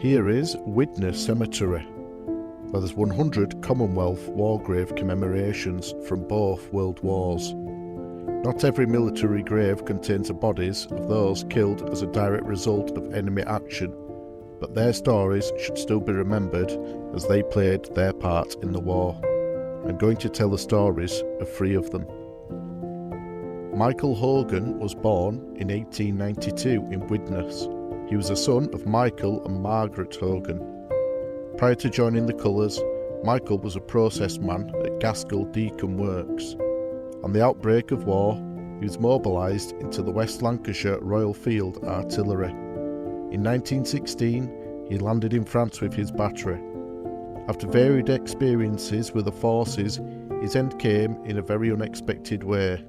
Here is Widnes Cemetery, where there's 100 Commonwealth war grave commemorations from both World Wars. Not every military grave contains the bodies of those killed as a direct result of enemy action, but their stories should still be remembered as they played their part in the war. I'm going to tell the stories of 3 of them. Michael Hogan was born in 1892 in Widnes. He was a son of Michael and Margaret Hogan. Prior to joining the Colours, Michael was a process man at Gaskell Deacon Works. On the outbreak of war, he was mobilised into the West Lancashire Royal Field Artillery. In 1916, he landed in France with his battery. After varied experiences with the forces, his end came in a very unexpected way.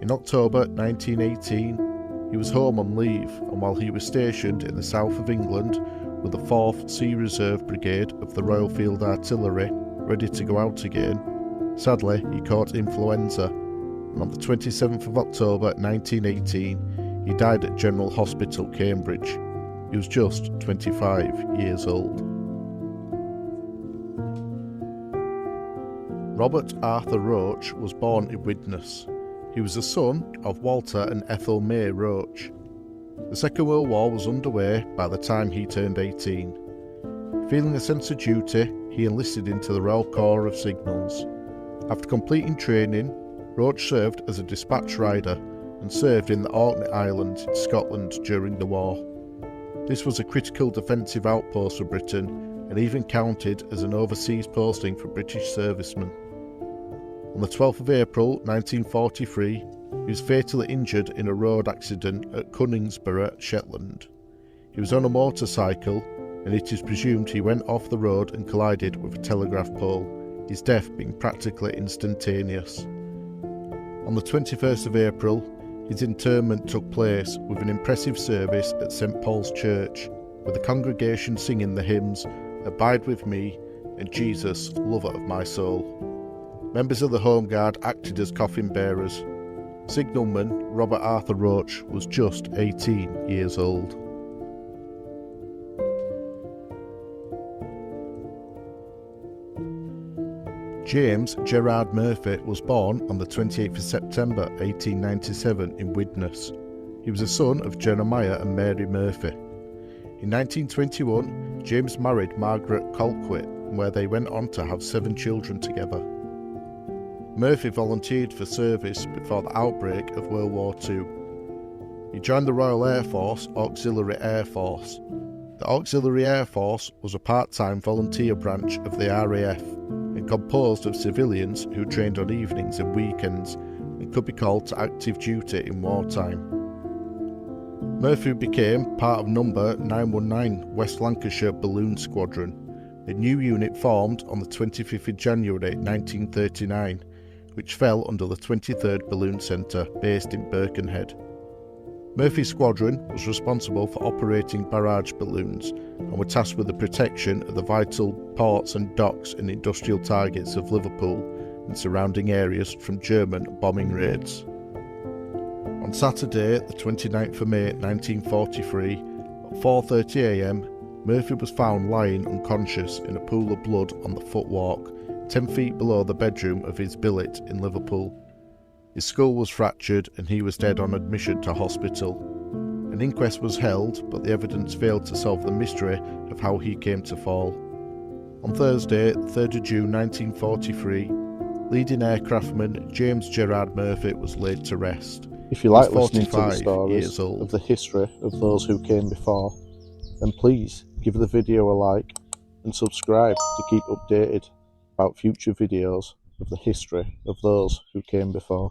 In October 1918, he was home on leave, and while he was stationed in the south of England with the 4th Sea Reserve Brigade of the Royal Field Artillery, ready to go out again, sadly he caught influenza, and on the 27th of October 1918 he died at General Hospital, Cambridge. He was just 25 years old. Robert Arthur Roach was born in Widnes. He was the son of Walter and Ethel May Roach. The Second World War was underway by the time he turned 18. Feeling a sense of duty, he enlisted into the Royal Corps of Signals. After completing training, Roach served as a dispatch rider and served in the Orkney Islands in Scotland during the war. This was a critical defensive outpost for Britain and even counted as an overseas posting for British servicemen. On the 12th of April 1943, he was fatally injured in a road accident at Cunningsborough, Shetland. He was on a motorcycle, and it is presumed he went off the road and collided with a telegraph pole, his death being practically instantaneous. On the 21st of April, his interment took place with an impressive service at St Paul's Church, with the congregation singing the hymns "Abide with Me" and "Jesus, Lover of my soul." Members of the Home Guard acted as coffin bearers. Signalman Robert Arthur Roach was just 18 years old. James Gerard Murphy was born on the 28th of September 1897 in Widnes. He was the son of Jeremiah and Mary Murphy. In 1921, James married Margaret Colquitt, where they went on to have 7 children together. Murphy volunteered for service before the outbreak of World War II. He joined the Royal Air Force Auxiliary Air Force. The Auxiliary Air Force was a part-time volunteer branch of the RAF and composed of civilians who trained on evenings and weekends and could be called to active duty in wartime. Murphy became part of Number 919 West Lancashire Balloon Squadron, a new unit formed on the 25th of January 1939, which fell under the 23rd Balloon Centre based in Birkenhead. Murphy's squadron was responsible for operating barrage balloons and were tasked with the protection of the vital ports and docks and industrial targets of Liverpool and surrounding areas from German bombing raids. On Saturday, the 29th of May 1943, at 4:30 a.m, Murphy was found lying unconscious in a pool of blood on the footwalk, 10 feet below the bedroom of his billet in Liverpool. His skull was fractured and he was dead on admission to hospital. An inquest was held, but the evidence failed to solve the mystery of how he came to fall. On Thursday, 3rd of June 1943, leading aircraftman James Gerard Murphy was laid to rest. If you like listening to the stories of the history of those who came before, then please give the video a like and subscribe to keep updated about future videos of the history of those who came before.